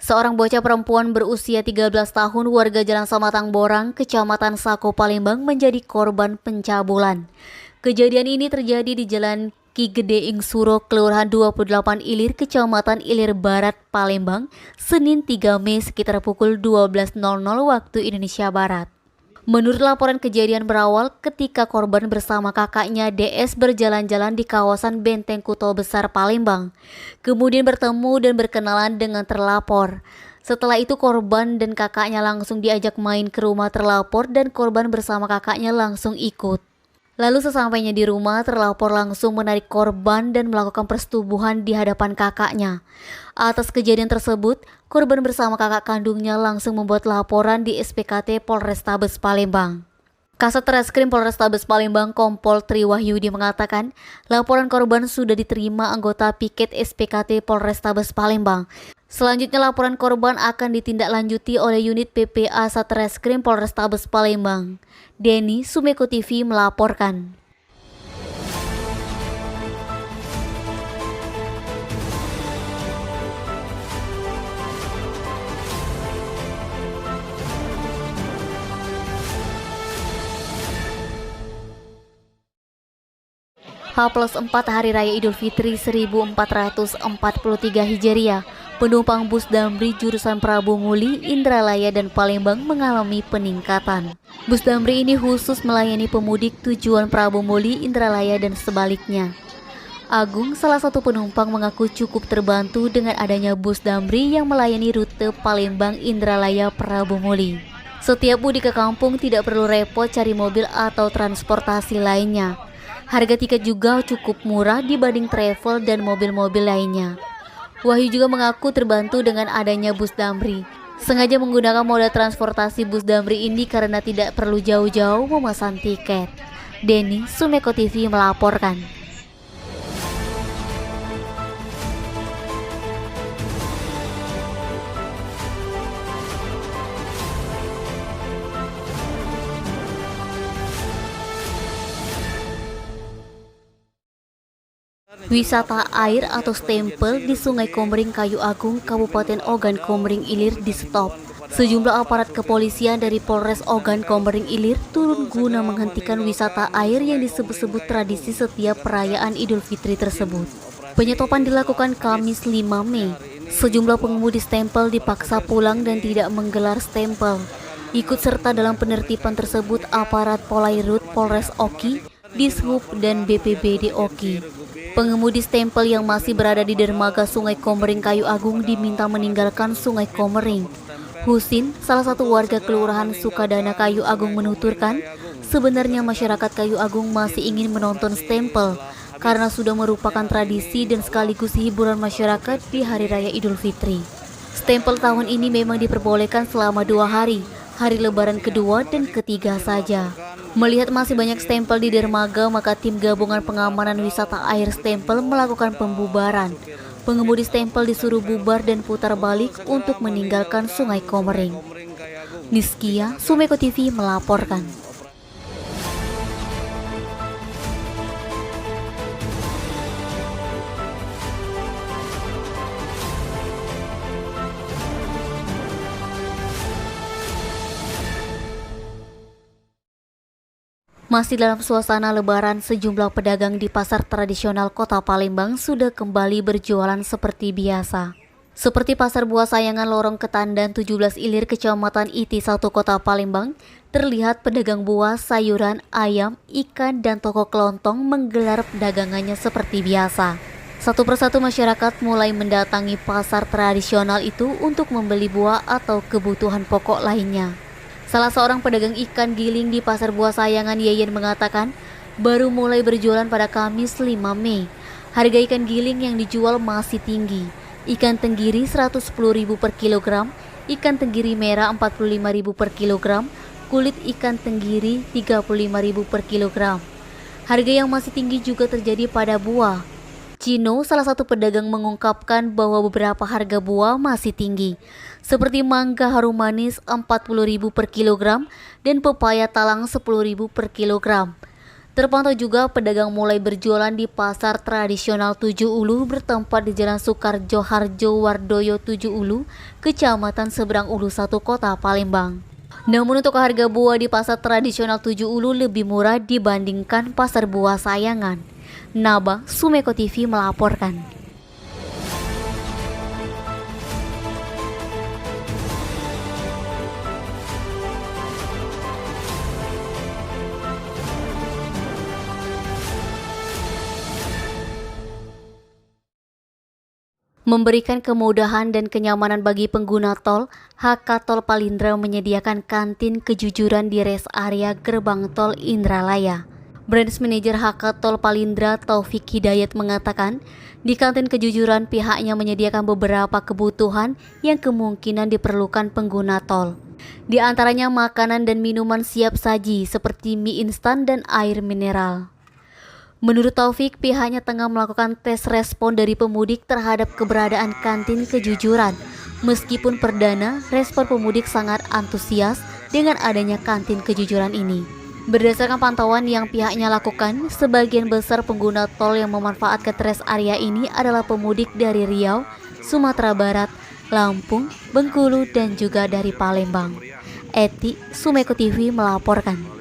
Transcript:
Seorang bocah perempuan berusia 13 tahun warga Jalan Samatang Borang, Kecamatan Sako, Palembang menjadi korban pencabulan. Kejadian ini terjadi di Jalan Ki Gede Ing Suro, Kelurahan 28 Ilir, Kecamatan Ilir Barat, Palembang, Senin 3 Mei sekitar pukul 12.00 waktu Indonesia Barat. Menurut laporan, kejadian berawal ketika korban bersama kakaknya DS berjalan-jalan di kawasan Benteng Kuto Besar, Palembang. Kemudian bertemu dan berkenalan dengan terlapor. Setelah itu korban dan kakaknya langsung diajak main ke rumah terlapor dan korban bersama kakaknya langsung ikut. Lalu sesampainya di rumah, terlapor langsung menarik korban dan melakukan persetubuhan di hadapan kakaknya. Atas kejadian tersebut, korban bersama kakak kandungnya langsung membuat laporan di SPKT Polrestabes Palembang. Kasat Reskrim Polrestabes Palembang Kompol Triwahyudi mengatakan, laporan korban sudah diterima anggota piket SPKT Polrestabes Palembang. Selanjutnya laporan korban akan ditindaklanjuti oleh unit PPA Satreskrim Polrestabes Palembang. Denny, Sumeko TV melaporkan. H+4 Hari Raya Idul Fitri 1443 Hijriah, penumpang bus Damri jurusan Prabu Muli, Indralaya dan Palembang mengalami peningkatan. Bus Damri ini khusus melayani pemudik tujuan Prabu Muli, Indralaya dan sebaliknya. Agung, salah satu penumpang, mengaku cukup terbantu dengan adanya bus Damri yang melayani rute Palembang, Indralaya, Prabu Muli. Setiap mudik ke kampung tidak perlu repot cari mobil atau transportasi lainnya. Harga tiket juga cukup murah dibanding travel dan mobil-mobil lainnya. Wahyu juga mengaku terbantu dengan adanya bus Damri. Sengaja menggunakan moda transportasi bus Damri ini karena tidak perlu jauh-jauh memesan tiket. Denny, Sumeko TV melaporkan. Wisata air atau stempel di Sungai Komering Kayu Agung, Kabupaten Ogan Komering Ilir di stop. Sejumlah aparat kepolisian dari Polres Ogan Komering Ilir turun guna menghentikan wisata air yang disebut-sebut tradisi setiap perayaan Idul Fitri tersebut. Penyetopan dilakukan Kamis 5 Mei. Sejumlah pengemudi stempel dipaksa pulang dan tidak menggelar stempel. Ikut serta dalam penertiban tersebut aparat Polairut Polres Oki, Dishub dan BPBD Oki. Pengemudi stempel yang masih berada di dermaga Sungai Komering Kayu Agung diminta meninggalkan Sungai Komering. Husin, salah satu warga Kelurahan Sukadana Kayu Agung, menuturkan, sebenarnya masyarakat Kayu Agung masih ingin menonton stempel karena sudah merupakan tradisi dan sekaligus hiburan masyarakat di Hari Raya Idul Fitri. Stempel tahun ini memang diperbolehkan selama 2 hari, hari Lebaran kedua dan ketiga saja. Melihat masih banyak stempel di dermaga, maka tim gabungan pengamanan wisata air stempel melakukan pembubaran. Pengemudi stempel disuruh bubar dan putar balik untuk meninggalkan Sungai Komering. Niskia, Sumeko TV melaporkan. Masih dalam suasana Lebaran, sejumlah pedagang di pasar tradisional Kota Palembang sudah kembali berjualan seperti biasa. Seperti Pasar Buah Sayangan Lorong Ketandan 17 Ilir, Kecamatan Iti 1 Kota Palembang, terlihat pedagang buah, sayuran, ayam, ikan, dan toko kelontong menggelar dagangannya seperti biasa. Satu persatu masyarakat mulai mendatangi pasar tradisional itu untuk membeli buah atau kebutuhan pokok lainnya. Salah seorang pedagang ikan giling di Pasar Buah Sayangan, Yeyen, mengatakan baru mulai berjualan pada Kamis 5 Mei. Harga ikan giling yang dijual masih tinggi. Ikan tenggiri Rp110.000 per kilogram, ikan tenggiri merah Rp45.000 per kilogram, kulit ikan tenggiri Rp35.000 per kilogram. Harga yang masih tinggi juga terjadi pada buah. Cino, salah satu pedagang, mengungkapkan bahwa beberapa harga buah masih tinggi, seperti mangga harum manis Rp40.000 per kilogram dan pepaya talang Rp10.000 per kilogram. Terpantau juga pedagang mulai berjualan di pasar tradisional Tujuh Ulu bertempat di Jalan Soekarjo Harjo Wardoyo Tujuh Ulu, Kecamatan Seberang Ulu 1, Kota Palembang. Namun untuk harga buah di pasar tradisional Tujuh Ulu lebih murah dibandingkan pasar buah Sayangan. Naba, Sumeko TV melaporkan. Memberikan kemudahan dan kenyamanan bagi pengguna tol, HK Tol Palindra menyediakan kantin kejujuran di rest area gerbang tol Indralaya. Branch Manager HK Tol Palindra Taufik Hidayat mengatakan, di kantin kejujuran pihaknya menyediakan beberapa kebutuhan yang kemungkinan diperlukan pengguna tol. Di antaranya makanan dan minuman siap saji seperti mie instan dan air mineral. Menurut Taufik, pihaknya tengah melakukan tes respon dari pemudik terhadap keberadaan kantin kejujuran. Meskipun perdana, respon pemudik sangat antusias dengan adanya kantin kejujuran ini. Berdasarkan pantauan yang pihaknya lakukan, sebagian besar pengguna tol yang memanfaatkan rest area ini adalah pemudik dari Riau, Sumatera Barat, Lampung, Bengkulu, dan juga dari Palembang. Eti, Sumeko TV melaporkan.